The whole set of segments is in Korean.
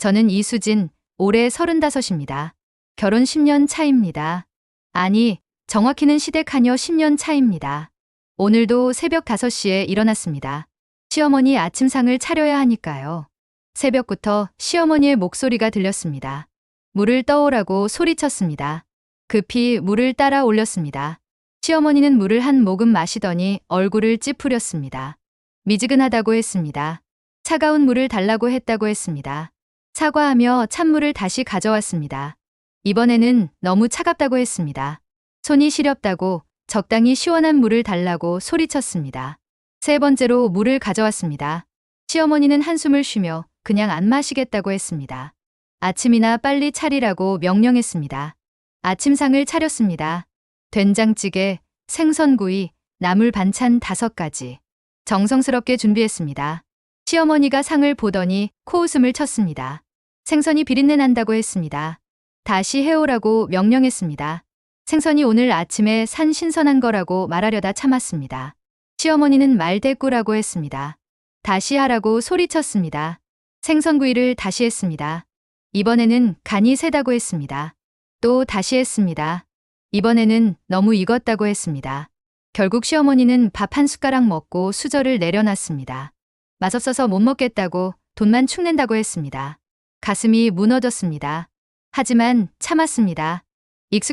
저는 이수진, 올해 35입니다. 결혼 10년 차입니다. 아니, 정확히는 시댁하녀 10년 차입니다. 오늘도 새벽 5시에 일어났습니다. 시어머니 아침상을 차려야 하니까요. 새벽부터 시어머니의 목소리가 들렸습니다. 물을 떠오라고 소리쳤습니다. 급히 물을 따라 올렸습니다. 시어머니는 물을 한 모금 마시더니 얼굴을 찌푸렸습니다. 미지근하다고 했습니다. 차가운 물을 달라고 했다고 했습니다. 사과하며 찬물을 다시 가져왔습니다. 이번에는 너무 차갑다고 했습니다. 손이 시렵다고 적당히 시원한 물을 달라고 소리쳤습니다. 세 번째로 물을 가져왔습니다. 시어머니는 한숨을 쉬며 그냥 안 마시겠다고 했습니다. 아침이나 빨리 차리라고 명령했습니다. 아침상을 차렸습니다. 된장찌개, 생선구이, 나물 반찬 5가지. 정성스럽게 준비했습니다. 시어머니가 상을 보더니 코웃음을 쳤습니다. 생선이 비린내 난다고 했습니다. 다시 해오라고 명령했습니다. 생선이 오늘 아침에 산 신선한 거라고 말하려다 참았습니다. 시어머니는 말대꾸라고 했습니다. 다시 하라고 소리쳤습니다. 생선구이를 다시 했습니다. 이번에는 간이 세다고 했습니다. 또 다시 했습니다. 이번에는 너무 익었다고 했습니다. 결국 시어머니는 밥 한 숟가락 먹고 수저를 내려놨습니다. 맛없어서 못 먹겠다고 돈만 축낸다고 했습니다. 가슴이 무너졌습니다. 하지만 참았습니다.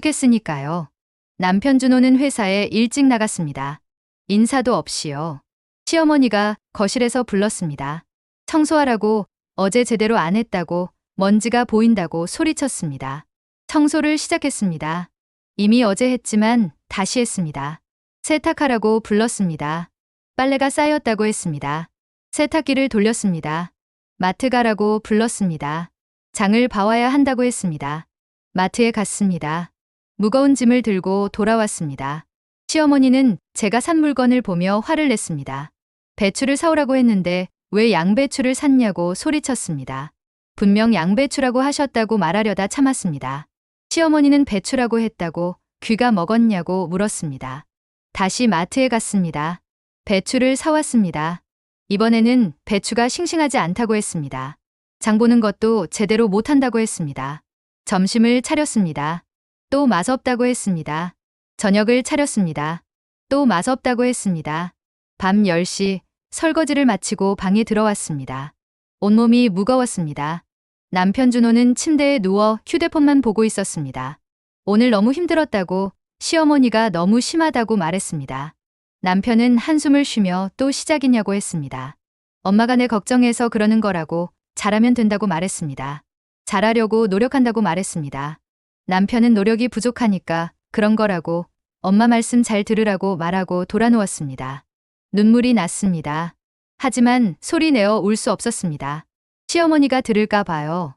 익숙했으니까요. 남편 준호는 회사에 일찍 나갔습니다. 인사도 없이요. 시어머니가 거실에서 불렀습니다. 청소하라고, 어제 제대로 안 했다고, 먼지가 보인다고 소리쳤습니다. 청소를 시작했습니다. 이미 어제 했지만 다시 했습니다. 세탁하라고 불렀습니다. 빨래가 쌓였다고 했습니다. 세탁기를 돌렸습니다. 마트 가라고 불렀습니다. 장을 봐와야 한다고 했습니다. 마트에 갔습니다. 무거운 짐을 들고 돌아왔습니다. 시어머니는 제가 산 물건을 보며 화를 냈습니다. 배추를 사오라고 했는데 왜 양배추를 샀냐고 소리쳤습니다. 분명 양배추라고 하셨다고 말하려다 참았습니다. 시어머니는 배추라고 했다고 귀가 먹었냐고 물었습니다. 다시 마트에 갔습니다. 배추를 사왔습니다. 이번에는 배추가 싱싱하지 않다고 했습니다. 장 보는 것도 제대로 못한다고 했습니다. 점심을 차렸습니다. 또 맛없다고 했습니다. 저녁을 차렸습니다. 또 맛없다고 했습니다. 밤 10시 설거지를 마치고 방에 들어왔습니다. 온몸이 무거웠습니다. 남편 준호는 침대에 누워 휴대폰만 보고 있었습니다. 오늘 너무 힘들었다고 시어머니가 너무 심하다고 말했습니다. 남편은 한숨을 쉬며 또 시작이냐고 했습니다. 엄마가 내 걱정해서 그러는 거라고 잘하면 된다고 말했습니다. 잘하려고 노력한다고 말했습니다. 남편은 노력이 부족하니까 그런 거라고 엄마 말씀 잘 들으라고 말하고 돌아누웠습니다. 눈물이 났습니다. 하지만 소리 내어 울 수 없었습니다. 시어머니가 들을까 봐요.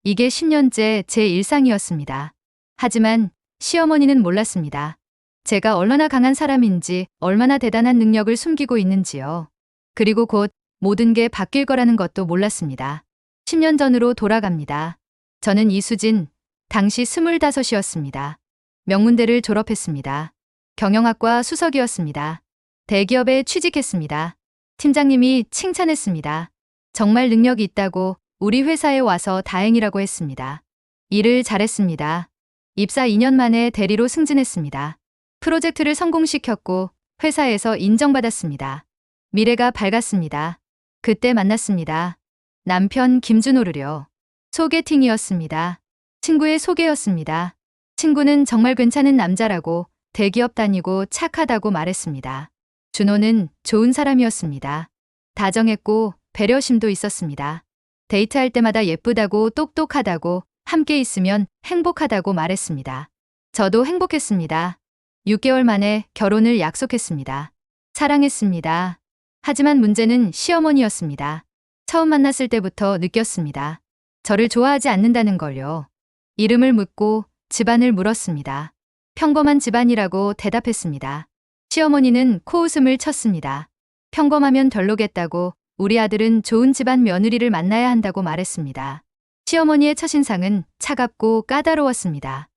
이게 10년째 제 일상이었습니다. 하지만 시어머니는 몰랐습니다. 제가 얼마나 강한 사람인지, 얼마나 대단한 능력을 숨기고 있는지요. 그리고 곧 모든 게 바뀔 거라는 것도 몰랐습니다. 10년 전으로 돌아갑니다. 저는 이수진, 당시 25이었습니다. 명문대를 졸업했습니다. 경영학과 수석이었습니다. 대기업에 취직했습니다. 팀장님이 칭찬했습니다. 정말 능력이 있다고 우리 회사에 와서 다행이라고 했습니다. 일을 잘했습니다. 입사 2년 만에 대리로 승진했습니다. 프로젝트를 성공시켰고 회사에서 인정받았습니다. 미래가 밝았습니다. 그때 만났습니다. 남편 김준호를요. 소개팅이었습니다. 친구의 소개였습니다. 친구는 정말 괜찮은 남자라고 대기업 다니고 착하다고 말했습니다. 준호는 좋은 사람이었습니다. 다정했고 배려심도 있었습니다. 데이트할 때마다 예쁘다고 똑똑하다고 함께 있으면 행복하다고 말했습니다. 저도 행복했습니다. 6개월 만에 결혼을 약속했습니다. 사랑했습니다. 하지만 문제는 시어머니였습니다. 처음 만났을 때부터 느꼈습니다. 저를 좋아하지 않는다는 걸요. 이름을 묻고 집안을 물었습니다. 평범한 집안이라고 대답했습니다. 시어머니는 코웃음을 쳤습니다. 평범하면 별로겠다고 우리 아들은 좋은 집안 며느리를 만나야 한다고 말했습니다. 시어머니의 첫인상은 차갑고 까다로웠습니다.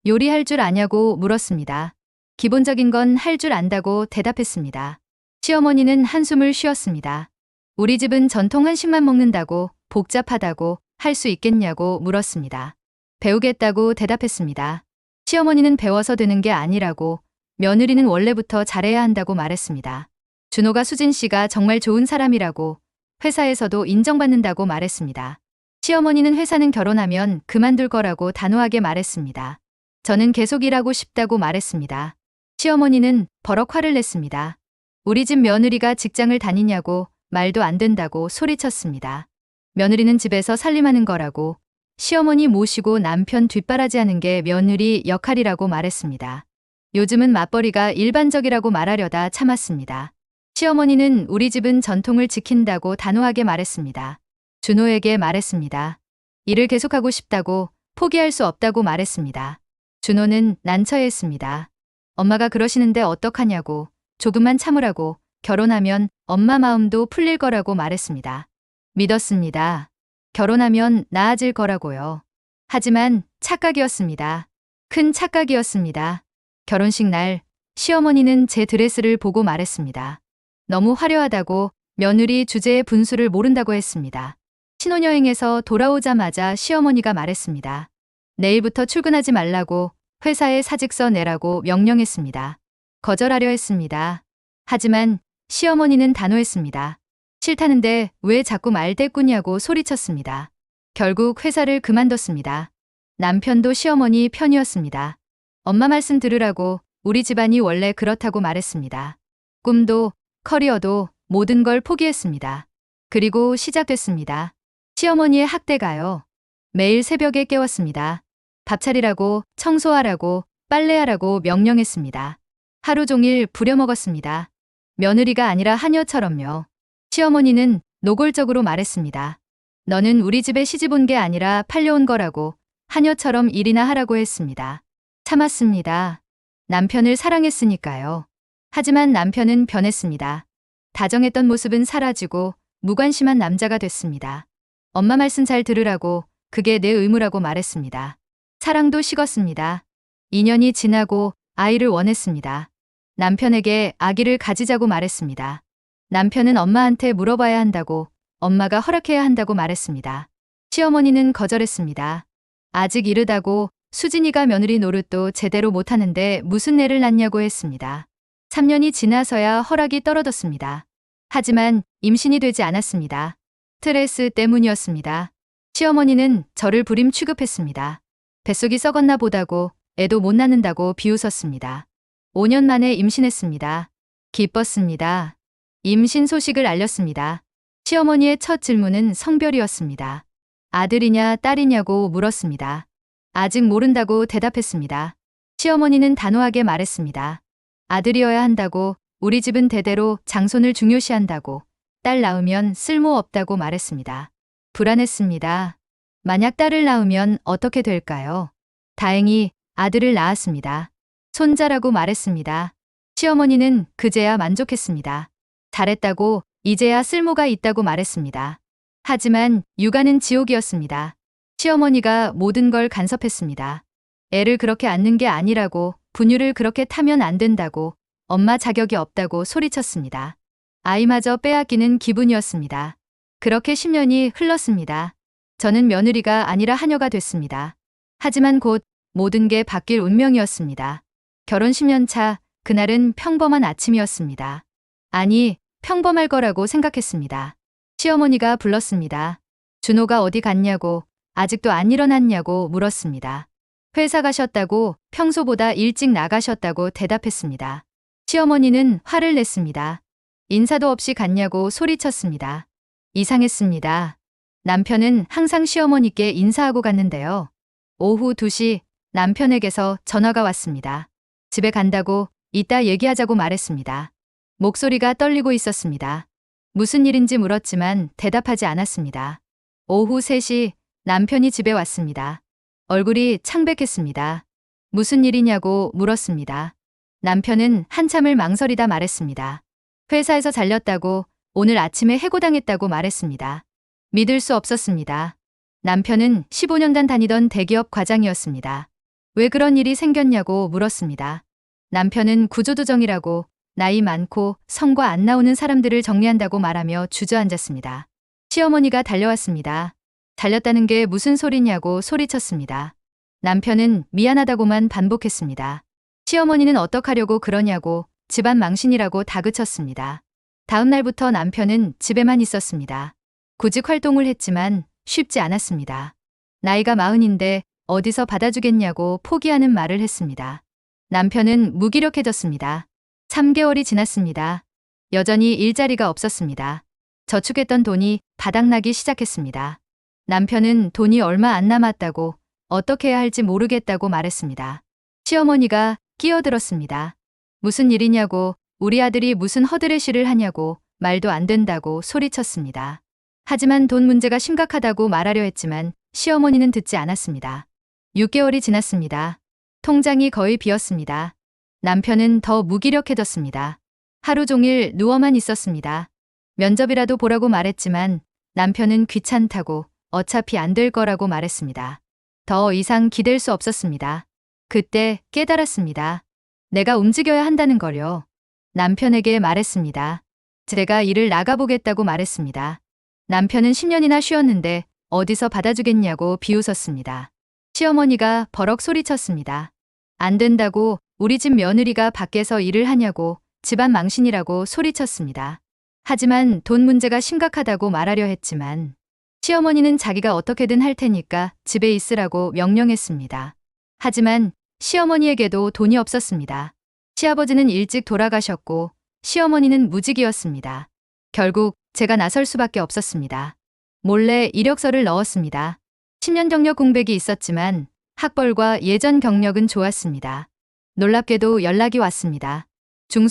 요리할 줄 아냐고 물었습니다. 기본적인 건 할 줄 안다고 대답했습니다. 시어머니는 한숨을 쉬었습니다. 우리 집은 전통 한식만 먹는다고 복잡하다고 할 수 있겠냐고 물었습니다. 배우겠다고 대답했습니다. 시어머니는 배워서 되는 게 아니라고, 며느리는 원래부터 잘해야 한다고 말했습니다. 준호가 수진 씨가 정말 좋은 사람이라고, 회사에서도 인정받는다고 말했습니다. 시어머니는 회사는 결혼하면 그만둘 거라고 단호하게 말했습니다. 저는 계속 일하고 싶다고 말했습니다. 시어머니는 버럭 화를 냈습니다. 우리 집 며느리가 직장을 다니냐고, 말도 안 된다고 소리쳤습니다. 며느리는 집에서 살림하는 거라고, 시어머니 모시고 남편 뒷바라지하는 게 며느리 역할이라고 말했습니다. 요즘은 맞벌이가 일반적이라고 말하려다 참았습니다. 시어머니는 우리 집은 전통을 지킨다고 단호하게 말했습니다. 준호에게 말했습니다. 일을 계속하고 싶다고, 포기할 수 없다고 말했습니다. 준호는 난처했습니다. 엄마가 그러시는데 어떡하냐고, 조금만 참으라고, 결혼하면 엄마 마음도 풀릴 거라고 말했습니다. 믿었습니다. 결혼하면 나아질 거라고요. 하지만 착각이었습니다. 큰 착각이었습니다. 결혼식 날 시어머니는 제 드레스를 보고 말했습니다. 너무 화려하다고, 며느리 주제의 분수를 모른다고 했습니다. 신혼여행에서 돌아오자마자 시어머니가 말했습니다. 내일부터 출근하지 말라고, 회사에 사직서 내라고 명령했습니다. 거절하려 했습니다. 하지만 시어머니는 단호했습니다. 싫다는데 왜 자꾸 말대꾸냐고 소리쳤습니다. 결국 회사를 그만뒀습니다. 남편도 시어머니 편이었습니다. 엄마 말씀 들으라고, 우리 집안이 원래 그렇다고 말했습니다. 꿈도 커리어도 모든 걸 포기했습니다. 그리고 시작됐습니다. 시어머니의 학대가요. 매일 새벽에 깨웠습니다. 밥 차리라고, 청소하라고, 빨래하라고 명령했습니다. 하루 종일 부려먹었습니다. 며느리가 아니라 하녀처럼요. 시어머니는 노골적으로 말했습니다. 너는 우리 집에 시집 온 게 아니라 팔려온 거라고, 하녀처럼 일이나 하라고 했습니다. 참았습니다. 남편을 사랑했으니까요. 하지만 남편은 변했습니다. 다정했던 모습은 사라지고 무관심한 남자가 됐습니다. 엄마 말씀 잘 들으라고, 그게 내 의무라고 말했습니다. 사랑도 식었습니다. 2년이 지나고 아이를 원했습니다. 남편에게 아기를 가지자고 말했습니다. 남편은 엄마한테 물어봐야 한다고, 엄마가 허락해야 한다고 말했습니다. 시어머니는 거절했습니다. 아직 이르다고, 수진이가 며느리 노릇도 제대로 못하는데 무슨 애를 낳냐고 했습니다. 3년이 지나서야 허락이 떨어졌습니다. 하지만 임신이 되지 않았습니다. 스트레스 때문이었습니다. 시어머니는 저를 불임 취급했습니다. 뱃속이 썩었나 보다고, 애도 못 낳는다고 비웃었습니다. 5년 만에 임신했습니다. 기뻤습니다. 임신 소식을 알렸습니다. 시어머니의 첫 질문은 성별이었습니다. 아들이냐 딸이냐고 물었습니다. 아직 모른다고 대답했습니다. 시어머니는 단호하게 말했습니다. 아들이어야 한다고, 우리 집은 대대로 장손을 중요시한다고, 딸 낳으면 쓸모없다고 말했습니다. 불안했습니다. 만약 딸을 낳으면 어떻게 될까요? 다행히 아들을 낳았습니다. 손자라고 말했습니다. 시어머니는 그제야 만족했습니다. 잘했다고, 이제야 쓸모가 있다고 말했습니다. 하지만 육아는 지옥이었습니다. 시어머니가 모든 걸 간섭했습니다. 애를 그렇게 안는 게 아니라고, 분유를 그렇게 타면 안 된다고, 엄마 자격이 없다고 소리쳤습니다. 아이마저 빼앗기는 기분이었습니다. 그렇게 10년이 흘렀습니다. 저는 며느리가 아니라 하녀가 됐습니다. 하지만 곧 모든 게 바뀔 운명이었습니다. 결혼 10년 차, 그날은 평범한 아침이었습니다. 아니, 평범할 거라고 생각했습니다. 시어머니가 불렀습니다. 준호가 어디 갔냐고, 아직도 안 일어났냐고 물었습니다. 회사 가셨다고, 평소보다 일찍 나가셨다고 대답했습니다. 시어머니는 화를 냈습니다. 인사도 없이 갔냐고 소리쳤습니다. 이상했습니다. 남편은 항상 시어머니께 인사하고 갔는데요. 오후 2시 남편에게서 전화가 왔습니다. 집에 간다고, 이따 얘기하자고 말했습니다. 목소리가 떨리고 있었습니다. 무슨 일인지 물었지만 대답하지 않았습니다. 오후 3시 남편이 집에 왔습니다. 얼굴이 창백했습니다. 무슨 일이냐고 물었습니다. 남편은 한참을 망설이다 말했습니다. 회사에서 잘렸다고, 오늘 아침에 해고당했다고 말했습니다. 믿을 수 없었습니다. 남편은 15년간 다니던 대기업 과장이었습니다. 왜 그런 일이 생겼냐고 물었습니다. 남편은 구조조정이라고, 나이 많고 성과 안 나오는 사람들을 정리한다고 말하며 주저앉았습니다. 시어머니가 달려왔습니다. 달렸다는 게 무슨 소리냐고 소리쳤습니다. 남편은 미안하다고만 반복했습니다. 시어머니는 어떡하려고 그러냐고 집안 망신이라고 다그쳤습니다. 다음 날부터 남편은 집에만 있었습니다. 구직 활동을 했지만 쉽지 않았습니다. 나이가 40인데 어디서 받아주겠냐고 포기하는 말을 했습니다. 남편은 무기력해졌습니다. 3개월이 지났습니다. 여전히 일자리가 없었습니다. 저축했던 돈이 바닥나기 시작했습니다. 남편은 돈이 얼마 안 남았다고 어떻게 해야 할지 모르겠다고 말했습니다. 시어머니가 끼어들었습니다. 무슨 일이냐고, 우리 아들이 무슨 허드레시를 하냐고, 말도 안 된다고 소리쳤습니다. 하지만 돈 문제가 심각하다고 말하려 했지만 시어머니는 듣지 않았습니다. 6개월이 지났습니다. 통장이 거의 비었습니다. 남편은 더 무기력해졌습니다. 하루 종일 누워만 있었습니다. 면접이라도 보라고 말했지만 남편은 귀찮다고 어차피 안 될 거라고 말했습니다. 더 이상 기댈 수 없었습니다. 그때 깨달았습니다. 내가 움직여야 한다는 걸요. 남편에게 말했습니다. 제가 일을 나가보겠다고 말했습니다. 남편은 10년이나 쉬었는데 어디서 받아주겠냐고 비웃었습니다. 시어머니가 버럭 소리쳤습니다. 안 된다고, 우리 집 며느리가 밖에서 일을 하냐고, 집안 망신이라고 소리쳤습니다. 하지만 돈 문제가 심각하다고 말하려 했지만 시어머니는 자기가 어떻게든 할 테니까 집에 있으라고 명령했습니다. 하지만 시어머니에게도 돈이 없었습니다. 시아버지는 일찍 돌아가셨고 시어머니는 무직이었습니다. 결국 제가 나설 수밖에 없었습니다. 몰래 이력서를 넣었습니다. 10년 경력 공백이 있었지만 학벌과 예전 경력은 좋았습니다. 놀랍게도 연락이 왔습니다.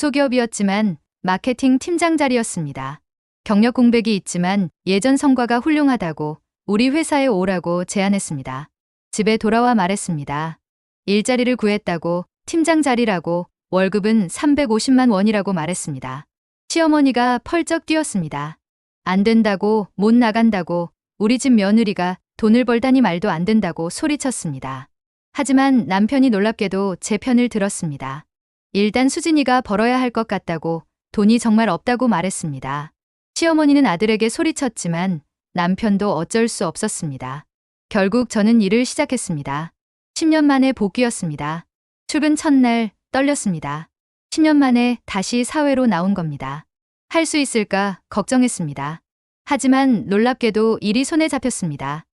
중소기업이었지만 마케팅 팀장 자리였습니다. 경력 공백이 있지만 예전 성과가 훌륭하다고 우리 회사에 오라고 제안했습니다. 집에 돌아와 말했습니다. 일자리를 구했다고, 팀장 자리라고, 월급은 350만 원이라고 말했습니다. 시어머니가 펄쩍 뛰었습니다. 안 된다고, 못 나간다고, 우리 집 며느리가 돈을 벌다니 말도 안 된다고 소리쳤습니다. 하지만 남편이 놀랍게도 제 편을 들었습니다. 일단 수진이가 벌어야 할 것 같다고, 돈이 정말 없다고 말했습니다. 시어머니는 아들에게 소리쳤지만 남편도 어쩔 수 없었습니다. 결국 저는 일을 시작했습니다. 10년 만에 복귀였습니다. 출근 첫날 떨렸습니다. 10년 만에 다시 사회로 나온 겁니다. 할 수 있을까 걱정했습니다. 하지만 놀랍게도 일이 손에 잡혔습니다.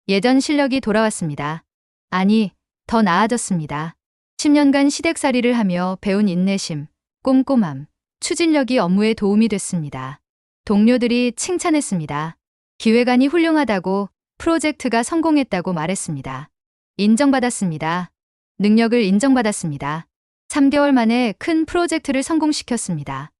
예전 실력이 돌아왔습니다. 아니, 더 나아졌습니다. 10년간 시댁살이를 하며 배운 인내심, 꼼꼼함, 추진력이 업무에 도움이 됐습니다. 동료들이 칭찬했습니다. 기획안이 훌륭하다고, 프로젝트가 성공했다고 말했습니다. 인정받았습니다. 능력을 인정받았습니다. 3개월 만에 큰 프로젝트를 성공시켰습니다.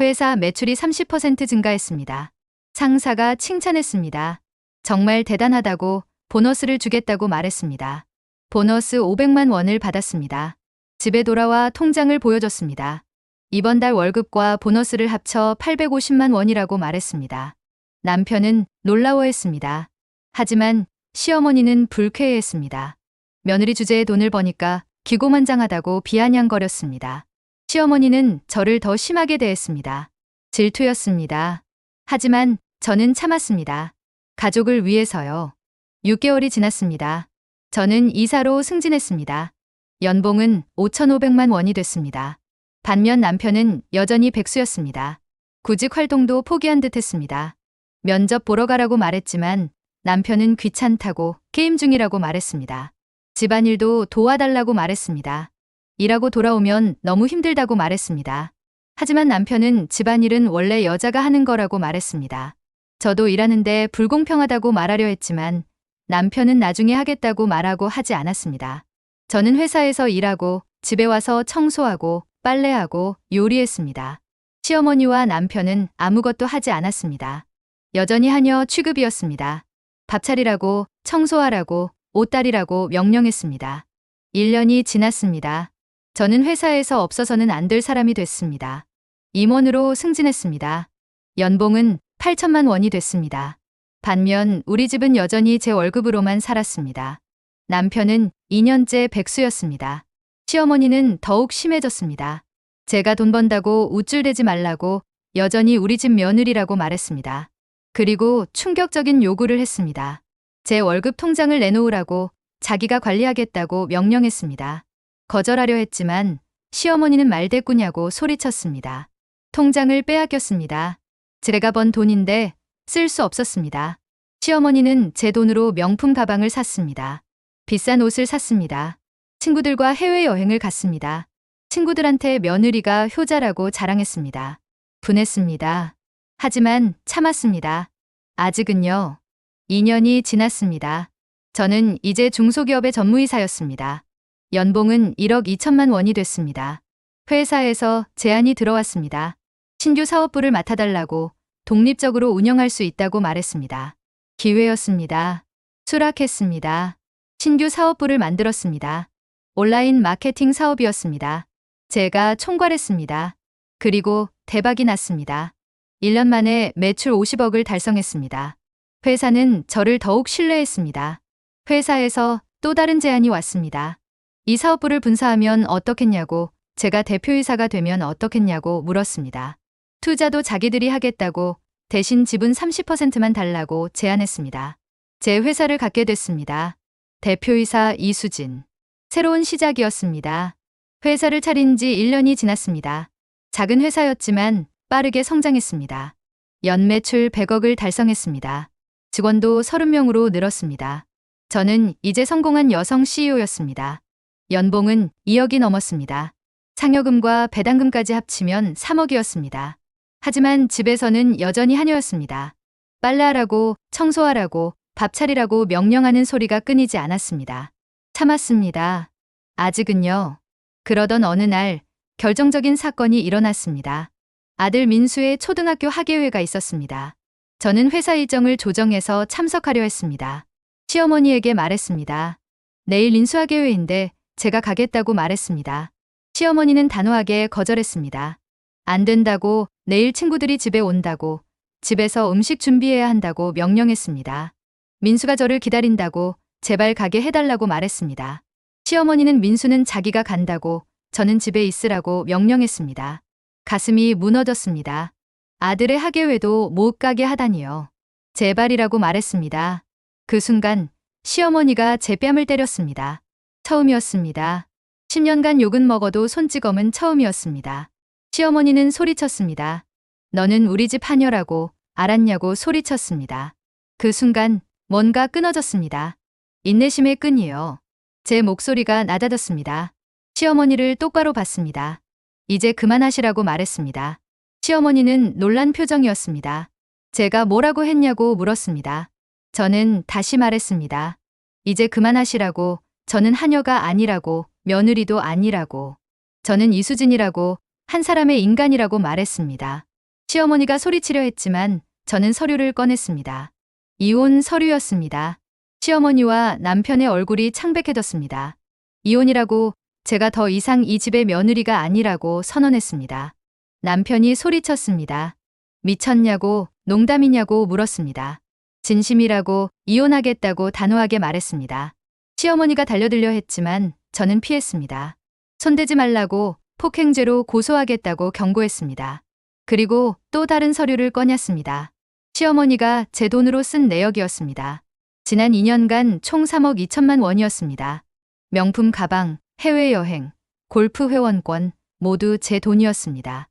회사 매출이 30% 증가했습니다. 상사가 칭찬했습니다. 정말 대단하다고, 보너스를 주겠다고 말했습니다. 보너스 500만 원을 받았습니다. 집에 돌아와 통장을 보여줬습니다. 이번 달 월급과 보너스를 합쳐 850만 원이라고 말했습니다. 남편은 놀라워했습니다. 하지만 시어머니는 불쾌해했습니다. 며느리 주제에 돈을 버니까 기고만장하다고 비아냥거렸습니다. 시어머니는 저를 더 심하게 대했습니다. 질투였습니다. 하지만 저는 참았습니다. 가족을 위해서요. 6개월이 지났습니다. 저는 이사로 승진했습니다. 연봉은 5,500만 원이 됐습니다. 반면 남편은 여전히 백수였습니다. 구직 활동도 포기한 듯 했습니다. 면접 보러 가라고 말했지만 남편은 귀찮다고 게임 중이라고 말했습니다. 집안일도 도와달라고 말했습니다. 일하고 돌아오면 너무 힘들다고 말했습니다. 하지만 남편은 집안일은 원래 여자가 하는 거라고 말했습니다. 저도 일하는데 불공평하다고 말하려 했지만 남편은 나중에 하겠다고 말하고 하지 않았습니다. 저는 회사에서 일하고 집에 와서 청소하고 빨래하고 요리했습니다. 시어머니와 남편은 아무것도 하지 않았습니다. 여전히 하녀 취급이었습니다. 밥 차리라고, 청소하라고, 옷 다리라고 명령했습니다. 1년이 지났습니다. 저는 회사에서 없어서는 안 될 사람이 됐습니다. 임원으로 승진했습니다. 연봉은 8천만 원이 됐습니다. 반면 우리 집은 여전히 제 월급으로만 살았습니다. 남편은 2년째 백수였습니다. 시어머니는 더욱 심해졌습니다. 제가 돈 번다고 우쭐대지 말라고 여전히 우리 집 며느리라고 말했습니다. 그리고 충격적인 요구를 했습니다. 제 월급 통장을 내놓으라고 자기가 관리하겠다고 명령했습니다. 거절하려 했지만 시어머니는 말대꾸냐고 소리쳤습니다. 통장을 빼앗겼습니다. 제가 번 돈인데 쓸 수 없었습니다. 시어머니는 제 돈으로 명품 가방을 샀습니다. 비싼 옷을 샀습니다. 친구들과 해외여행을 갔습니다. 친구들한테 며느리가 효자라고 자랑했습니다. 분했습니다. 하지만 참았습니다. 아직은요. 2년이 지났습니다. 저는 이제 중소기업의 전무이사였습니다. 연봉은 1억 2천만 원이 됐습니다. 회사에서 제안이 들어왔습니다. 신규 사업부를 맡아달라고 독립적으로 운영할 수 있다고 말했습니다. 기회였습니다. 수락했습니다. 신규 사업부를 만들었습니다. 온라인 마케팅 사업이었습니다. 제가 총괄했습니다. 그리고 대박이 났습니다. 1년 만에 매출 50억을 달성했습니다. 회사는 저를 더욱 신뢰했습니다. 회사에서 또 다른 제안이 왔습니다. 이 사업부를 분사하면 어떻겠냐고, 제가 대표이사가 되면 어떻겠냐고 물었습니다. 투자도 자기들이 하겠다고 대신 지분 30%만 달라고 제안했습니다. 제 회사를 갖게 됐습니다. 대표이사 이수진. 새로운 시작이었습니다. 회사를 차린 지 1년이 지났습니다. 작은 회사였지만 빠르게 성장했습니다. 연매출 100억을 달성했습니다. 직원도 30명으로 늘었습니다. 저는 이제 성공한 여성 CEO였습니다. 연봉은 2억이 넘었습니다. 상여금과 배당금까지 합치면 3억이었습니다. 하지만 집에서는 여전히 하녀였습니다. 빨래하라고, 청소하라고, 밥 차리라고 명령하는 소리가 끊이지 않았습니다. 참았습니다. 아직은요. 그러던 어느 날 결정적인 사건이 일어났습니다. 아들 민수의 초등학교 학예회가 있었습니다. 저는 회사 일정을 조정해서 참석하려 했습니다. 시어머니에게 말했습니다. 내일 민수 학예회인데 제가 가겠다고 말했습니다. 시어머니는 단호하게 거절했습니다. 안 된다고, 내일 친구들이 집에 온다고, 집에서 음식 준비해야 한다고 명령했습니다. 민수가 저를 기다린다고, 제발 가게 해달라고 말했습니다. 시어머니는 민수는 자기가 간다고, 저는 집에 있으라고 명령했습니다. 가슴이 무너졌습니다. 아들의 학예회도 못 가게 하다니요. 제발이라고 말했습니다. 그 순간 시어머니가 제 뺨을 때렸습니다. 처음이었습니다. 10년간 욕은 먹어도 손찌검은 처음이었습니다. 시어머니는 소리쳤습니다. 너는 우리 집 하녀라고, 알았냐고 소리쳤습니다. 그 순간 뭔가 끊어졌습니다. 인내심의 끈이요. 제 목소리가 낮아졌습니다. 시어머니를 똑바로 봤습니다. 이제 그만하시라고 말했습니다. 시어머니는 놀란 표정이었습니다. 제가 뭐라고 했냐고 물었습니다. 저는 다시 말했습니다. 이제 그만하시라고, 저는 하녀가 아니라고, 며느리도 아니라고, 저는 이수진이라고, 한 사람의 인간이라고 말했습니다. 시어머니가 소리치려 했지만 저는 서류를 꺼냈습니다. 이혼 서류였습니다. 시어머니와 남편의 얼굴이 창백해졌습니다. 이혼이라고, 제가 더 이상 이 집의 며느리가 아니라고 선언했습니다. 남편이 소리쳤습니다. 미쳤냐고, 농담이냐고 물었습니다. 진심이라고, 이혼하겠다고 단호하게 말했습니다. 시어머니가 달려들려 했지만 저는 피했습니다. 손대지 말라고, 폭행죄로 고소하겠다고 경고했습니다. 그리고 또 다른 서류를 꺼냈습니다. 시어머니가 제 돈으로 쓴 내역이었습니다. 지난 2년간 총 3억 2천만 원이었습니다. 명품 가방, 해외여행, 골프 회원권 모두 제 돈이었습니다.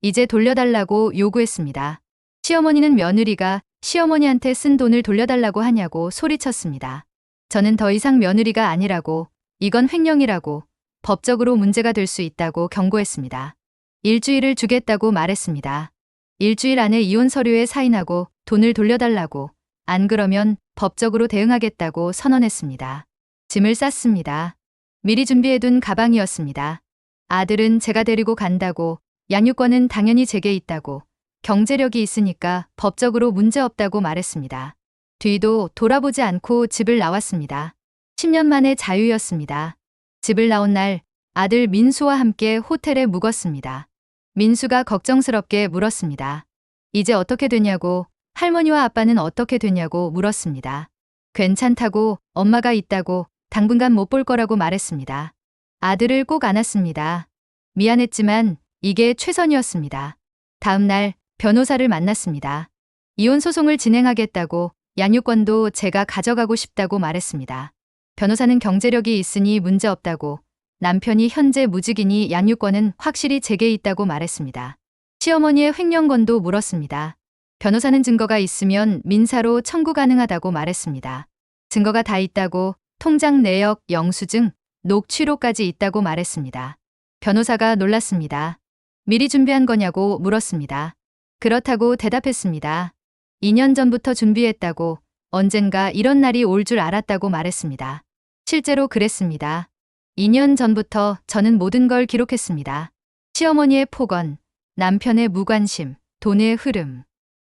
이제 돌려달라고 요구했습니다. 시어머니는 며느리가 시어머니한테 쓴 돈을 돌려달라고 하냐고 소리쳤습니다. 저는 더 이상 며느리가 아니라고, 이건 횡령이라고, 법적으로 문제가 될 수 있다고 경고했습니다. 일주일을 주겠다고 말했습니다. 일주일 안에 이혼 서류에 사인하고 돈을 돌려달라고, 안 그러면 법적으로 대응하겠다고 선언했습니다. 짐을 쌌습니다. 미리 준비해둔 가방이었습니다. 아들은 제가 데리고 간다고, 양육권은 당연히 제게 있다고, 경제력이 있으니까 법적으로 문제없다고 말했습니다. 뒤도 돌아보지 않고 집을 나왔습니다. 10년 만에 자유였습니다. 집을 나온 날 아들 민수와 함께 호텔에 묵었습니다. 민수가 걱정스럽게 물었습니다. 이제 어떻게 되냐고, 할머니와 아빠는 어떻게 되냐고 물었습니다. 괜찮다고, 엄마가 있다고, 당분간 못 볼 거라고 말했습니다. 아들을 꼭 안았습니다. 미안했지만 이게 최선이었습니다. 다음 날 변호사를 만났습니다. 이혼 소송을 진행하겠다고, 양육권도 제가 가져가고 싶다고 말했습니다. 변호사는 경제력이 있으니 문제없다고, 남편이 현재 무직이니 양육권은 확실히 제게 있다고 말했습니다. 시어머니의 횡령건도 물었습니다. 변호사는 증거가 있으면 민사로 청구 가능하다고 말했습니다. 증거가 다 있다고, 통장 내역, 영수증, 녹취록까지 있다고 말했습니다. 변호사가 놀랐습니다. 미리 준비한 거냐고 물었습니다. 그렇다고 대답했습니다. 2년 전부터 준비했다고, 언젠가 이런 날이 올 줄 알았다고 말했습니다. 실제로 그랬습니다. 2년 전부터 저는 모든 걸 기록했습니다. 시어머니의 폭언, 남편의 무관심, 돈의 흐름,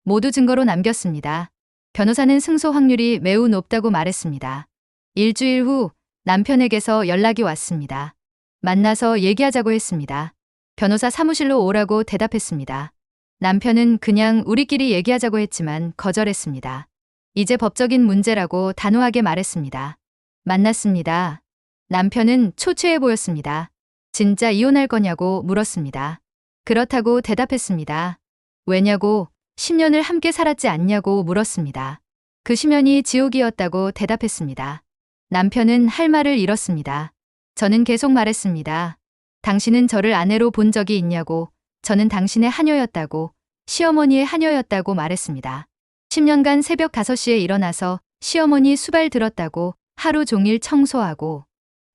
모두 증거로 남겼습니다. 변호사는 승소 확률이 매우 높다고 말했습니다. 일주일 후 남편에게서 연락이 왔습니다. 만나서 얘기하자고 했습니다. 변호사 사무실로 오라고 대답했습니다. 남편은 그냥 우리끼리 얘기하자고 했지만 거절했습니다. 이제 법적인 문제라고 단호하게 말했습니다. 만났습니다. 남편은 초췌해 보였습니다. 진짜 이혼할 거냐고 물었습니다. 그렇다고 대답했습니다. 왜냐고, 10년을 함께 살았지 않냐고 물었습니다. 그 10년이 지옥이었다고 대답했습니다. 남편은 할 말을 잃었습니다. 저는 계속 말했습니다. 당신은 저를 아내로 본 적이 있냐고, 저는 당신의 하녀였다고, 시어머니의 하녀였다고 말했습니다. 10년간 새벽 5시에 일어나서 시어머니 수발 들었다고, 하루 종일 청소하고,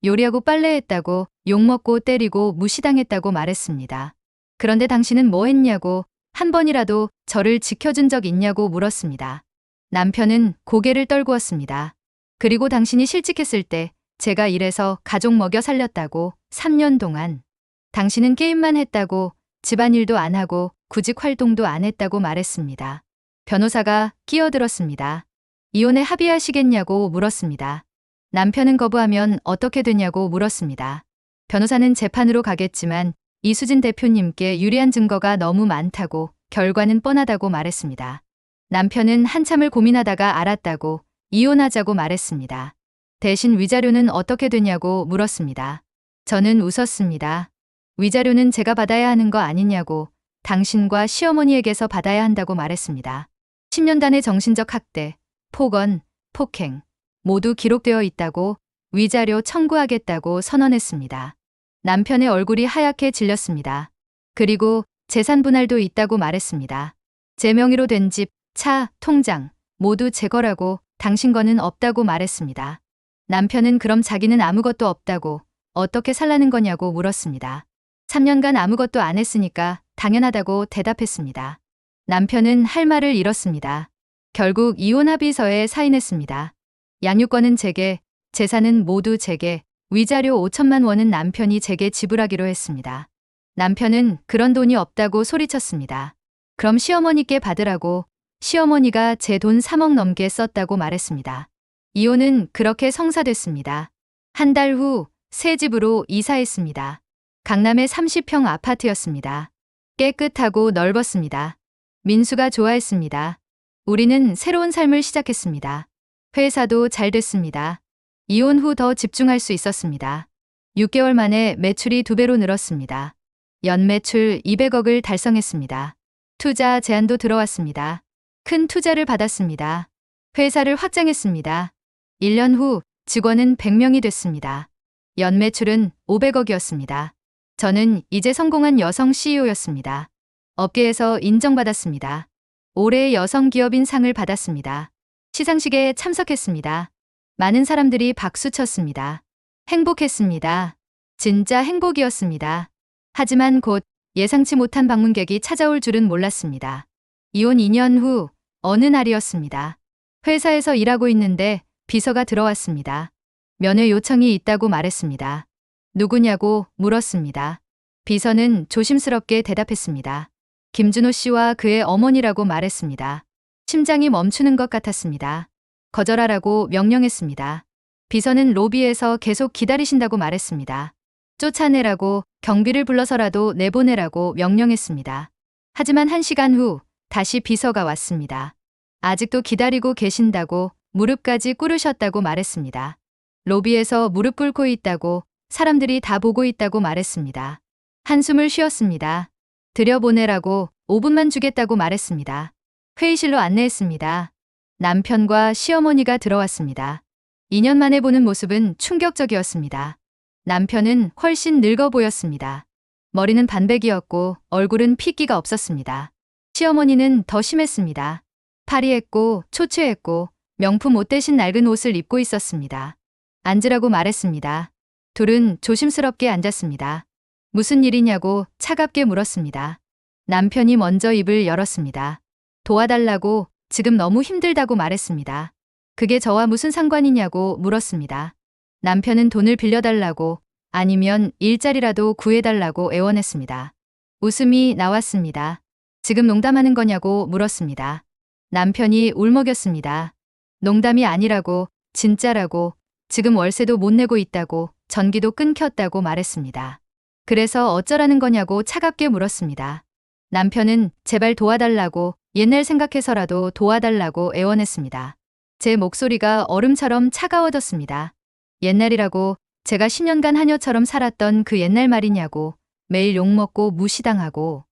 요리하고 빨래했다고, 욕먹고 때리고 무시당했다고 말했습니다. 그런데 당신은 뭐 했냐고, 한 번이라도 저를 지켜준 적 있냐고 물었습니다. 남편은 고개를 떨구었습니다. 그리고 당신이 실직했을 때 제가 일해서 가족 먹여 살렸다고, 3년 동안. 당신은 게임만 했다고, 집안일도 안 하고 구직 활동도 안 했다고 말했습니다. 변호사가 끼어들었습니다. 이혼에 합의하시겠냐고 물었습니다. 남편은 거부하면 어떻게 되냐고 물었습니다. 변호사는 재판으로 가겠지만 이수진 대표님께 유리한 증거가 너무 많다고, 결과는 뻔하다고 말했습니다. 남편은 한참을 고민하다가 알았다고, 이혼하자고 말했습니다. 대신 위자료는 어떻게 되냐고 물었습니다. 저는 웃었습니다. 위자료는 제가 받아야 하는 거 아니냐고, 당신과 시어머니에게서 받아야 한다고 말했습니다. 10년단의 정신적 학대, 폭언, 폭행, 모두 기록되어 있다고, 위자료 청구하겠다고 선언했습니다. 남편의 얼굴이 하얗게 질렸습니다. 그리고 재산 분할도 있다고 말했습니다. 제 명의로 된 집, 차, 통장, 모두 제 거라고, 당신 거는 없다고 말했습니다. 남편은 그럼 자기는 아무것도 없다고, 어떻게 살라는 거냐고 물었습니다. 3년간 아무것도 안 했으니까 당연하다고 대답했습니다. 남편은 할 말을 잃었습니다. 결국 이혼 합의서에 사인했습니다. 양육권은 제게, 재산은 모두 제게, 위자료 5천만 원은 남편이 제게 지불하기로 했습니다. 남편은 그런 돈이 없다고 소리쳤습니다. 그럼 시어머니께 받으라고, 시어머니가 제 돈 3억 넘게 썼다고 말했습니다. 이혼은 그렇게 성사됐습니다. 한 달 후 새 집으로 이사했습니다. 강남의 30평 아파트였습니다. 깨끗하고 넓었습니다. 민수가 좋아했습니다. 우리는 새로운 삶을 시작했습니다. 회사도 잘 됐습니다. 이혼 후 더 집중할 수 있었습니다. 6개월 만에 매출이 2배로 늘었습니다. 연매출 200억을 달성했습니다. 투자 제안도 들어왔습니다. 큰 투자를 받았습니다. 회사를 확장했습니다. 1년 후 직원은 100명이 됐습니다. 연매출은 500억이었습니다. 저는 이제 성공한 여성 CEO였습니다. 업계에서 인정받았습니다. 올해의 여성 기업인 상을 받았습니다. 시상식에 참석했습니다. 많은 사람들이 박수쳤습니다. 행복했습니다. 진짜 행복이었습니다. 하지만 곧 예상치 못한 방문객이 찾아올 줄은 몰랐습니다. 이혼 2년 후 어느 날이었습니다. 회사에서 일하고 있는데 비서가 들어왔습니다. 면회 요청이 있다고 말했습니다. 누구냐고 물었습니다. 비서는 조심스럽게 대답했습니다. 김준호 씨와 그의 어머니라고 말했습니다. 심장이 멈추는 것 같았습니다. 거절하라고 명령했습니다. 비서는 로비에서 계속 기다리신다고 말했습니다. 쫓아내라고, 경비를 불러서라도 내보내라고 명령했습니다. 하지만 1시간 후 다시 비서가 왔습니다. 아직도 기다리고 계신다고, 무릎까지 꿇으셨다고 말했습니다. 로비에서 무릎 꿇고 있다고, 사람들이 다 보고 있다고 말했습니다. 한숨을 쉬었습니다. 들여보내라고, 5분만 주겠다고 말했습니다. 회의실로 안내했습니다. 남편과 시어머니가 들어왔습니다. 2년 만에 보는 모습은 충격적이었습니다. 남편은 훨씬 늙어 보였습니다. 머리는 반백이었고 얼굴은 핏기가 없었습니다. 시어머니는 더 심했습니다. 파리했고 초췌했고 명품 옷 대신 낡은 옷을 입고 있었습니다. 앉으라고 말했습니다. 둘은 조심스럽게 앉았습니다. 무슨 일이냐고 차갑게 물었습니다. 남편이 먼저 입을 열었습니다. 도와달라고, 지금 너무 힘들다고 말했습니다. 그게 저와 무슨 상관이냐고 물었습니다. 남편은 돈을 빌려달라고, 아니면 일자리라도 구해달라고 애원했습니다. 웃음이 나왔습니다. 지금 농담하는 거냐고 물었습니다. 남편이 울먹였습니다. 농담이 아니라고, 진짜라고, 지금 월세도 못 내고 있다고, 전기도 끊겼다고 말했습니다. 그래서 어쩌라는 거냐고 차갑게 물었습니다. 남편은 제발 도와달라고, 옛날 생각해서라도 도와달라고 애원했습니다. 제 목소리가 얼음처럼 차가워졌습니다. 옛날이라고, 제가 10년간 하녀처럼 살았던 그 옛날 말이냐고, 매일 욕먹고 무시당하고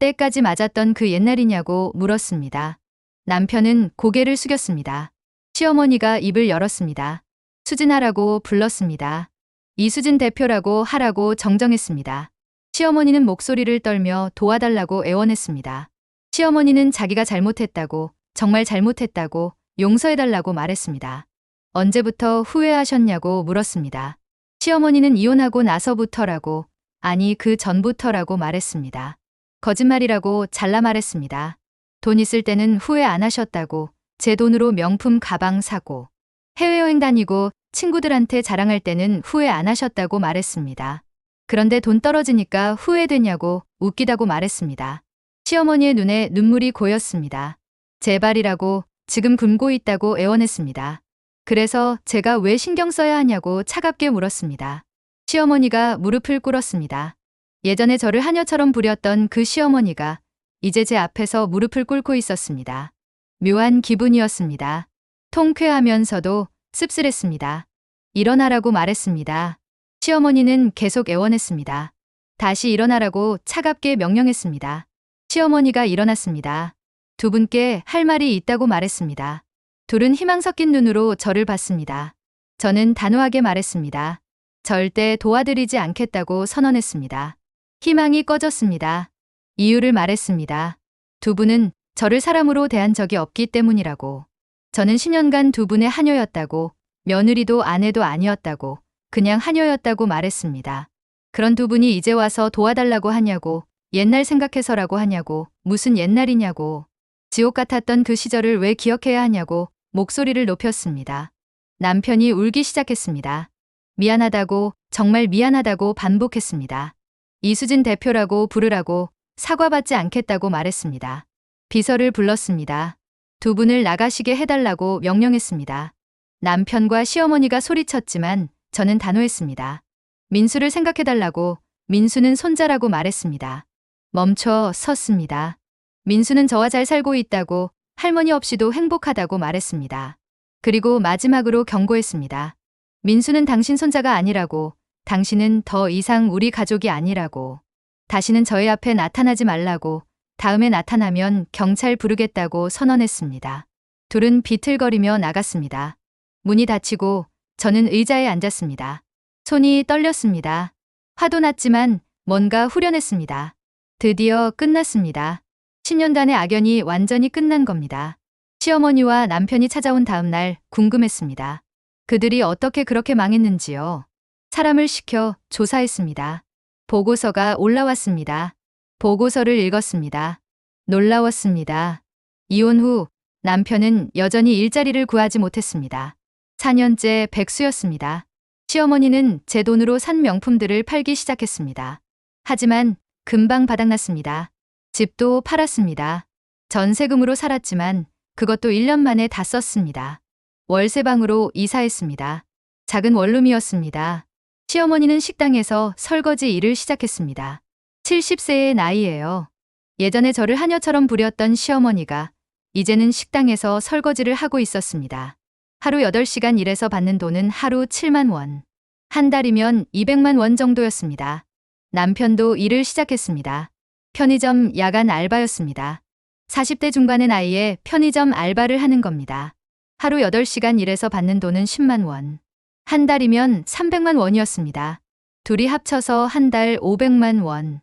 때까지 맞았던 그 옛날이냐고 물었습니다. 남편은 고개를 숙였습니다. 시어머니가 입을 열었습니다. 수진하라고 불렀습니다. 이수진 대표라고 하라고 정정했습니다. 시어머니는 목소리를 떨며 도와달라고 애원했습니다. 시어머니는 자기가 잘못했다고, 정말 잘못했다고, 용서해달라고 말했습니다. 언제부터 후회하셨냐고 물었습니다. 시어머니는 이혼하고 나서부터라고, 아니 그 전부터라고 말했습니다. 거짓말이라고 잘라 말했습니다. 돈 있을 때는 후회 안 하셨다고, 제 돈으로 명품 가방 사고, 해외여행 다니고 친구들한테 자랑할 때는 후회 안 하셨다고 말했습니다. 그런데 돈 떨어지니까 후회되냐고 웃기다고 말했습니다. 시어머니의 눈에 눈물이 고였습니다. 제발이라고, 지금 굶고 있다고 애원했습니다. 그래서 제가 왜 신경 써야 하냐고 차갑게 물었습니다. 시어머니가 무릎을 꿇었습니다. 예전에 저를 하녀처럼 부렸던 그 시어머니가 이제 제 앞에서 무릎을 꿇고 있었습니다. 묘한 기분이었습니다. 통쾌하면서도 씁쓸했습니다. 일어나라고 말했습니다. 시어머니는 계속 애원했습니다. 다시 일어나라고 차갑게 명령했습니다. 시어머니가 일어났습니다. 두 분께 할 말이 있다고 말했습니다. 둘은 희망 섞인 눈으로 저를 봤습니다. 저는 단호하게 말했습니다. 절대 도와드리지 않겠다고 선언했습니다. 희망이 꺼졌습니다. 이유를 말했습니다. 두 분은 저를 사람으로 대한 적이 없기 때문이라고. 저는 10년간 두 분의 하녀였다고, 며느리도 아내도 아니었다고, 그냥 하녀였다고 말했습니다. 그런 두 분이 이제 와서 도와달라고 하냐고, 옛날 생각해서라고 하냐고, 무슨 옛날이냐고, 지옥 같았던 그 시절을 왜 기억해야 하냐고 목소리를 높였습니다. 남편이 울기 시작했습니다. 미안하다고, 정말 미안하다고 반복했습니다. 이수진 대표라고 부르라고, 사과받지 않겠다고 말했습니다. 비서를 불렀습니다. 두 분을 나가시게 해달라고 명령했습니다. 남편과 시어머니가 소리쳤지만 저는 단호했습니다. 민수를 생각해달라고, 민수는 손자라고 말했습니다. 멈춰 섰습니다. 민수는 저와 잘 살고 있다고, 할머니 없이도 행복하다고 말했습니다. 그리고 마지막으로 경고했습니다. 민수는 당신 손자가 아니라고, 당신은 더 이상 우리 가족이 아니라고, 다시는 저희 앞에 나타나지 말라고, 다음에 나타나면 경찰 부르겠다고 선언했습니다. 둘은 비틀거리며 나갔습니다. 문이 닫히고 저는 의자에 앉았습니다. 손이 떨렸습니다. 화도 났지만 뭔가 후련했습니다. 드디어 끝났습니다. 10년간의 악연이 완전히 끝난 겁니다. 시어머니와 남편이 찾아온 다음 날 궁금했습니다. 그들이 어떻게 그렇게 망했는지요. 사람을 시켜 조사했습니다. 보고서가 올라왔습니다. 보고서를 읽었습니다. 놀라웠습니다. 이혼 후 남편은 여전히 일자리를 구하지 못했습니다. 4년째 백수였습니다. 시어머니는 제 돈으로 산 명품들을 팔기 시작했습니다. 하지만 금방 바닥났습니다. 집도 팔았습니다. 전세금으로 살았지만 그것도 1년 만에 다 썼습니다. 월세방으로 이사했습니다. 작은 원룸이었습니다. 시어머니는 식당에서 설거지 일을 시작했습니다. 70세의 나이예요. 예전에 저를 하녀처럼 부렸던 시어머니가 이제는 식당에서 설거지를 하고 있었습니다. 하루 8시간 일해서 받는 돈은 하루 7만 원. 한 달이면 200만 원 정도였습니다. 남편도 일을 시작했습니다. 편의점 야간 알바였습니다. 40대 중반의 나이에 편의점 알바를 하는 겁니다. 하루 8시간 일해서 받는 돈은 10만 원. 한 달이면 300만 원이었습니다. 둘이 합쳐서 한 달 500만 원.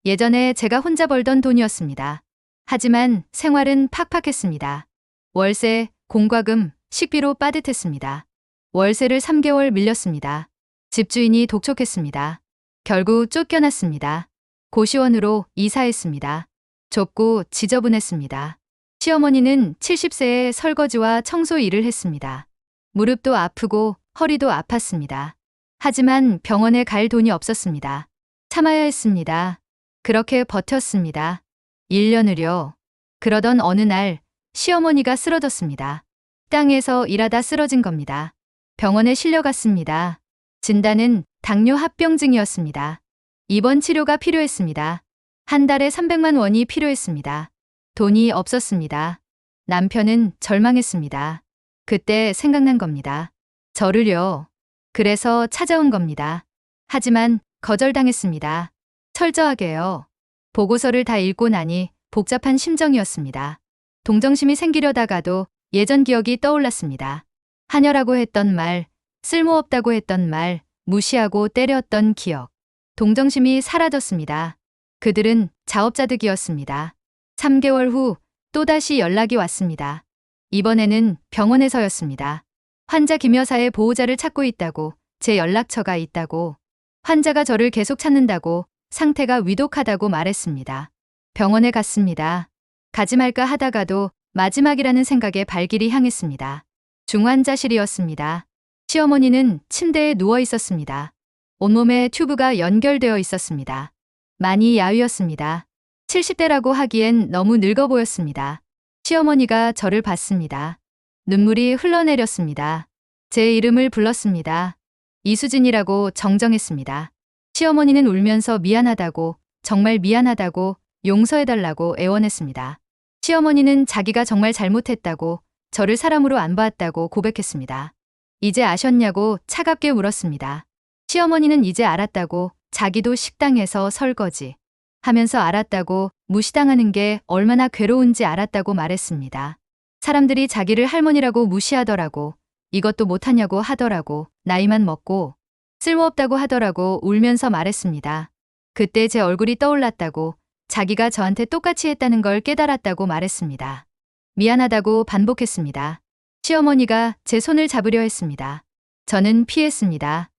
예전에 제가 혼자 벌던 돈이었습니다. 하지만 생활은 팍팍했습니다. 월세, 공과금, 식비로 빠듯했습니다. 월세를 3개월 밀렸습니다. 집주인이 독촉했습니다. 결국 쫓겨났습니다. 고시원으로 이사했습니다. 좁고 지저분했습니다. 시어머니는 70세에 설거지와 청소 일을 했습니다. 무릎도 아프고 허리도 아팠습니다. 하지만 병원에 갈 돈이 없었습니다. 참아야 했습니다. 그렇게 버텼습니다. 1년을요. 그러던 어느 날 시어머니가 쓰러졌습니다. 땅에서 일하다 쓰러진 겁니다. 병원에 실려갔습니다. 진단은 당뇨 합병증이었습니다. 입원 치료가 필요했습니다. 한 달에 300만 원이 필요했습니다. 돈이 없었습니다. 남편은 절망했습니다. 그때 생각난 겁니다. 저를요. 그래서 찾아온 겁니다. 하지만 거절당했습니다. 철저하게요. 보고서를 다 읽고 나니 복잡한 심정이었습니다. 동정심이 생기려다가도 예전 기억이 떠올랐습니다. 하녀라고 했던 말, 쓸모없다고 했던 말, 무시하고 때렸던 기억. 동정심이 사라졌습니다. 그들은 자업자득이었습니다. 3개월 후 또다시 연락이 왔습니다. 이번에는 병원에서였습니다. 환자 김 여사의 보호자를 찾고 있다고, 제 연락처가 있다고, 환자가 저를 계속 찾는다고, 상태가 위독하다고 말했습니다. 병원에 갔습니다. 가지 말까 하다가도 마지막이라는 생각에 발길이 향했습니다. 중환자실이었습니다. 시어머니는 침대에 누워 있었습니다. 온몸에 튜브가 연결되어 있었습니다. 많이 야위었습니다. 70대라고 하기엔 너무 늙어 보였습니다. 시어머니가 저를 봤습니다. 눈물이 흘러내렸습니다. 제 이름을 불렀습니다. 이수진이라고 정정했습니다. 시어머니는 울면서 미안하다고, 정말 미안하다고, 용서해달라고 애원했습니다. 시어머니는 자기가 정말 잘못했다고, 저를 사람으로 안 봤다고 고백했습니다. 이제 아셨냐고 차갑게 물었습니다. 시어머니는 이제 알았다고, 자기도 식당에서 설거지 하면서 알았다고, 무시당하는 게 얼마나 괴로운지 알았다고 말했습니다. 사람들이 자기를 할머니라고 무시하더라고, 이것도 못하냐고 하더라고, 나이만 먹고 쓸모없다고 하더라고 울면서 말했습니다. 그때 제 얼굴이 떠올랐다고, 자기가 저한테 똑같이 했다는 걸 깨달았다고 말했습니다. 미안하다고 반복했습니다. 시어머니가 제 손을 잡으려 했습니다. 저는 피했습니다.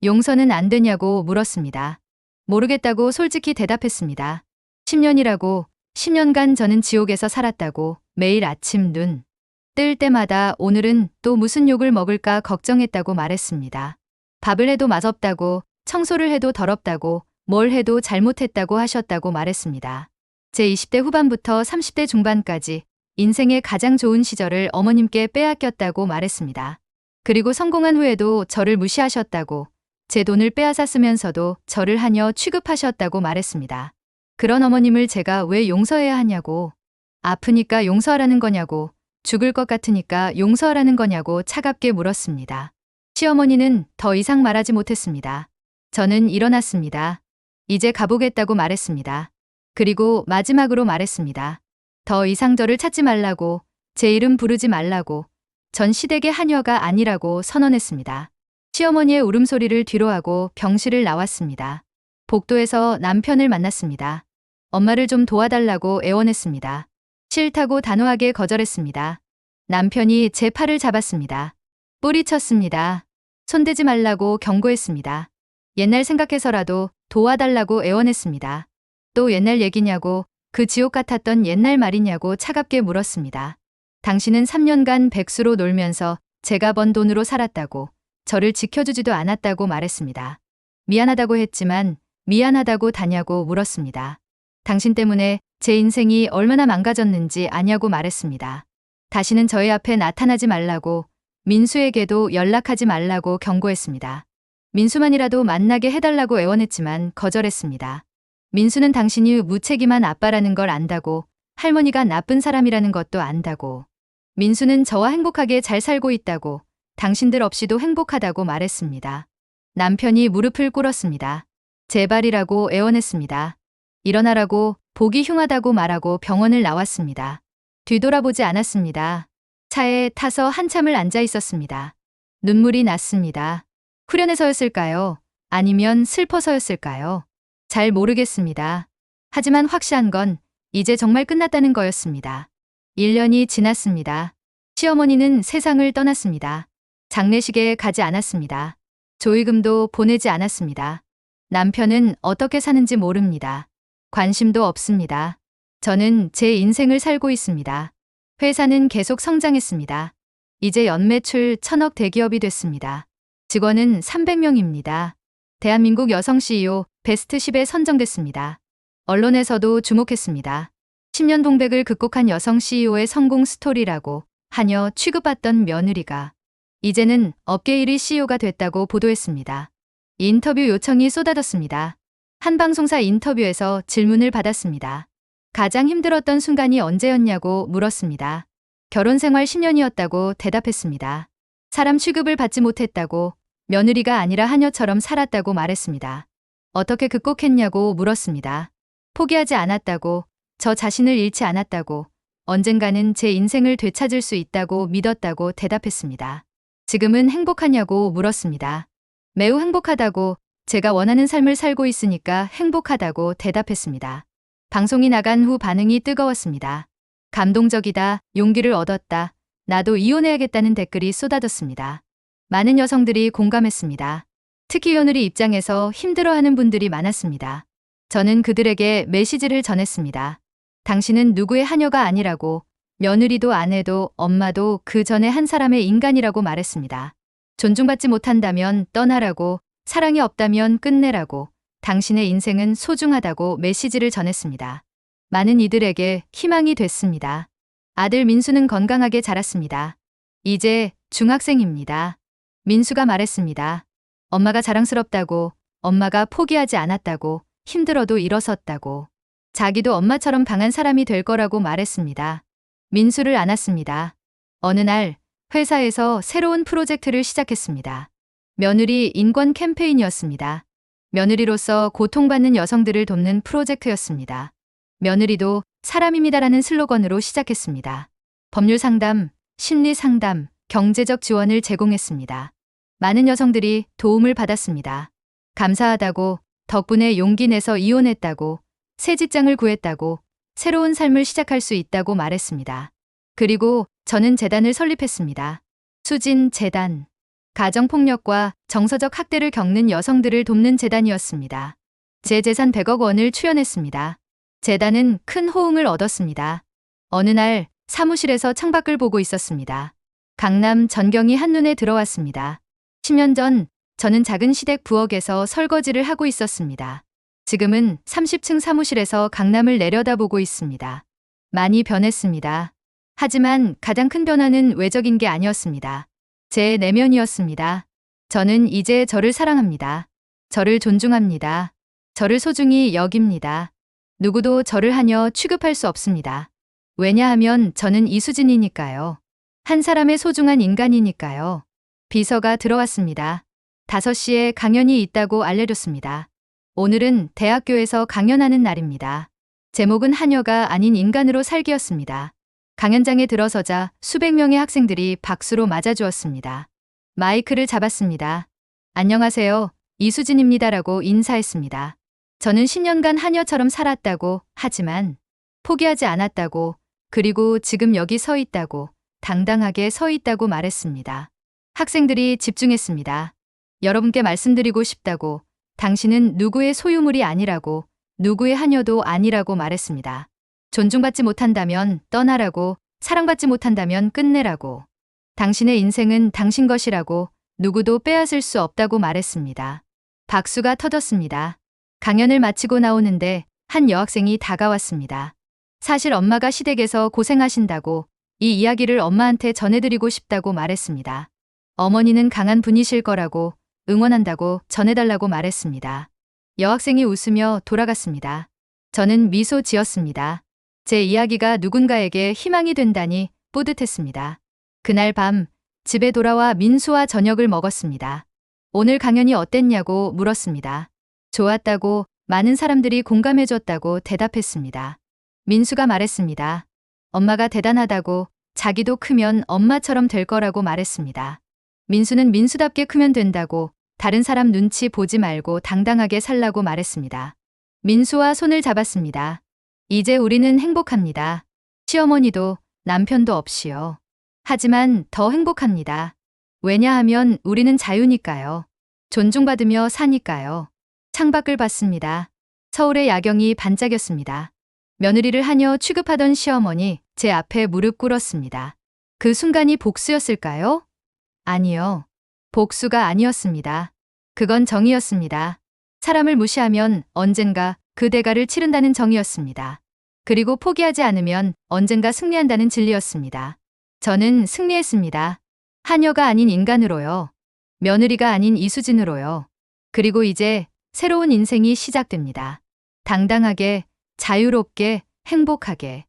용서는 안 되냐고 물었습니다. 모르겠다고 솔직히 대답했습니다. 10년이라고, 10년간 저는 지옥에서 살았다고, 매일 아침 눈 뜰 때마다 오늘은 또 무슨 욕을 먹을까 걱정했다고 말했습니다. 밥을 해도 맛없다고, 청소를 해도 더럽다고, 뭘 해도 잘못했다고 하셨다고 말했습니다. 제 20대 후반부터 30대 중반까지 인생의 가장 좋은 시절을 어머님께 빼앗겼다고 말했습니다. 그리고 성공한 후에도 저를 무시하셨다고, 제 돈을 빼앗아 쓰면서도 저를 하녀 취급하셨다고 말했습니다. 그런 어머님을 제가 왜 용서해야 하냐고, 아프니까 용서하라는 거냐고, 죽을 것 같으니까 용서하라는 거냐고 차갑게 물었습니다. 시어머니는 더 이상 말하지 못했습니다. 저는 일어났습니다. 이제 가보겠다고 말했습니다. 그리고 마지막으로 말했습니다. 더 이상 저를 찾지 말라고, 제 이름 부르지 말라고, 전 시댁의 하녀가 아니라고 선언했습니다. 시어머니의 울음소리를 뒤로하고 병실을 나왔습니다. 복도에서 남편을 만났습니다. 엄마를 좀 도와달라고 애원했습니다. 싫다고 단호하게 거절했습니다. 남편이 제 팔을 잡았습니다. 뿌리쳤습니다. 손대지 말라고 경고했습니다. 옛날 생각해서라도 도와달라고 애원했습니다. 또 옛날 얘기냐고, 그 지옥 같았던 옛날 말이냐고 차갑게 물었습니다. 당신은 3년간 백수로 놀면서 제가 번 돈으로 살았다고, 저를 지켜주지도 않았다고 말했습니다. 미안하다고 했지만 미안하다고 다냐고 물었습니다. 당신 때문에 제 인생이 얼마나 망가졌는지 아냐고 말했습니다. 다시는 저희 앞에 나타나지 말라고, 민수에게도 연락하지 말라고 경고했습니다. 민수만이라도 만나게 해달라고 애원했지만 거절했습니다. 민수는 당신이 무책임한 아빠라는 걸 안다고, 할머니가 나쁜 사람이라는 것도 안다고, 민수는 저와 행복하게 잘 살고 있다고, 당신들 없이도 행복하다고 말했습니다. 남편이 무릎을 꿇었습니다. 제발이라고 애원했습니다. 일어나라고, 보기 흉하다고 말하고 병원을 나왔습니다. 뒤돌아보지 않았습니다. 차에 타서 한참을 앉아 있었습니다. 눈물이 났습니다. 후련해서였을까요? 아니면 슬퍼서였을까요? 잘 모르겠습니다. 하지만 확실한 건 이제 정말 끝났다는 거였습니다. 1년이 지났습니다. 시어머니는 세상을 떠났습니다. 장례식에 가지 않았습니다. 조의금도 보내지 않았습니다. 남편은 어떻게 사는지 모릅니다. 관심도 없습니다. 저는 제 인생을 살고 있습니다. 회사는 계속 성장했습니다. 이제 연매출 1000억 대기업이 됐습니다. 직원은 300명입니다. 대한민국 여성 CEO 베스트 10에 선정됐습니다. 언론에서도 주목했습니다. 10년 동백을 극복한 여성 CEO의 성공 스토리라고 하녀 취급받던 며느리가 이제는 업계 1위 CEO가 됐다고 보도했습니다. 인터뷰 요청이 쏟아졌습니다. 한 방송사 인터뷰에서 질문을 받았습니다. 가장 힘들었던 순간이 언제였냐고 물었습니다. 결혼 생활 10년이었다고 대답했습니다. 사람 취급을 받지 못했다고, 며느리가 아니라 하녀처럼 살았다고 말했습니다. 어떻게 극복했냐고 물었습니다. 포기하지 않았다고, 저 자신을 잃지 않았다고, 언젠가는 제 인생을 되찾을 수 있다고 믿었다고 대답했습니다. 지금은 행복하냐고 물었습니다. 매우 행복하다고, 제가 원하는 삶을 살고 있으니까 행복하다고 대답했습니다. 방송이 나간 후 반응이 뜨거웠습니다. 감동적이다, 용기를 얻었다, 나도 이혼해야겠다는 댓글이 쏟아졌습니다. 많은 여성들이 공감했습니다. 특히 며느리 입장에서 힘들어하는 분들이 많았습니다. 저는 그들에게 메시지를 전했습니다. 당신은 누구의 하녀가 아니라고, 며느리도 아내도 엄마도 그 전에 한 사람의 인간이라고 말했습니다. 존중받지 못한다면 떠나라고, 사랑이 없다면 끝내라고, 당신의 인생은 소중하다고 메시지를 전했습니다. 많은 이들에게 희망이 됐습니다. 아들 민수는 건강하게 자랐습니다. 이제 중학생입니다. 민수가 말했습니다. 엄마가 자랑스럽다고, 엄마가 포기하지 않았다고, 힘들어도 일어섰다고, 자기도 엄마처럼 강한 사람이 될 거라고 말했습니다. 민수를 안았습니다. 어느 날 회사에서 새로운 프로젝트를 시작했습니다. 며느리 인권 캠페인이었습니다. 며느리로서 고통받는 여성들을 돕는 프로젝트였습니다. 며느리도 사람입니다라는 슬로건으로 시작했습니다. 법률 상담, 심리 상담, 경제적 지원을 제공했습니다. 많은 여성들이 도움을 받았습니다. 감사하다고, 덕분에 용기 내서 이혼했다고, 새 직장을 구했다고, 새로운 삶을 시작할 수 있다고 말했습니다. 그리고 저는 재단을 설립했습니다. 수진 재단. 가정폭력과 정서적 학대를 겪는 여성들을 돕는 재단이었습니다. 제 재산 100억 원을 출연했습니다. 재단은 큰 호응을 얻었습니다. 어느 날 사무실에서 창밖을 보고 있었습니다. 강남 전경이 한눈에 들어왔습니다. 10년 전 저는 작은 시댁 부엌에서 설거지를 하고 있었습니다. 지금은 30층 사무실에서 강남을 내려다보고 있습니다. 많이 변했습니다. 하지만 가장 큰 변화는 외적인 게 아니었습니다. 제 내면이었습니다. 저는 이제 저를 사랑합니다. 저를 존중합니다. 저를 소중히 여깁니다. 누구도 저를 하녀 취급할 수 없습니다. 왜냐하면 저는 이수진이니까요. 한 사람의 소중한 인간이니까요. 비서가 들어왔습니다. 5시에 강연이 있다고 알려줬습니다. 오늘은 대학교에서 강연하는 날입니다. 제목은 하녀가 아닌 인간으로 살기였습니다. 강연장에 들어서자 수백 명의 학생들이 박수로 맞아주었습니다. 마이크를 잡았습니다. 안녕하세요. 이수진입니다라고 인사했습니다. 저는 10년간 하녀처럼 살았다고, 하지만 포기하지 않았다고, 그리고 지금 여기 서 있다고, 당당하게 서 있다고 말했습니다. 학생들이 집중했습니다. 여러분께 말씀드리고 싶다고, 당신은 누구의 소유물이 아니라고, 누구의 하녀도 아니라고 말했습니다. 존중받지 못한다면 떠나라고, 사랑받지 못한다면 끝내라고, 당신의 인생은 당신 것이라고, 누구도 빼앗을 수 없다고 말했습니다. 박수가 터졌습니다. 강연을 마치고 나오는데 한 여학생이 다가왔습니다. 사실 엄마가 시댁에서 고생하신다고, 이 이야기를 엄마한테 전해드리고 싶다고 말했습니다. 어머니는 강한 분이실 거라고, 응원한다고 전해달라고 말했습니다. 여학생이 웃으며 돌아갔습니다. 저는 미소 지었습니다. 제 이야기가 누군가에게 희망이 된다니 뿌듯했습니다. 그날 밤 집에 돌아와 민수와 저녁을 먹었습니다. 오늘 강연이 어땠냐고 물었습니다. 좋았다고, 많은 사람들이 공감해줬다고 대답했습니다. 민수가 말했습니다. 엄마가 대단하다고, 자기도 크면 엄마처럼 될 거라고 말했습니다. 민수는 민수답게 크면 된다고, 다른 사람 눈치 보지 말고 당당하게 살라고 말했습니다. 민수와 손을 잡았습니다. 이제 우리는 행복합니다. 시어머니도 남편도 없이요. 하지만 더 행복합니다. 왜냐하면 우리는 자유니까요. 존중받으며 사니까요. 창밖을 봤습니다. 서울의 야경이 반짝였습니다. 며느리를 하녀 취급하던 시어머니, 제 앞에 무릎 꿇었습니다. 그 순간이 복수였을까요? 아니요. 복수가 아니었습니다. 그건 정의였습니다. 사람을 무시하면 언젠가 그 대가를 치른다는 정의였습니다. 그리고 포기하지 않으면 언젠가 승리한다는 진리였습니다. 저는 승리했습니다. 하녀가 아닌 인간으로요. 며느리가 아닌 이수진으로요. 그리고 이제 새로운 인생이 시작됩니다. 당당하게, 자유롭게, 행복하게.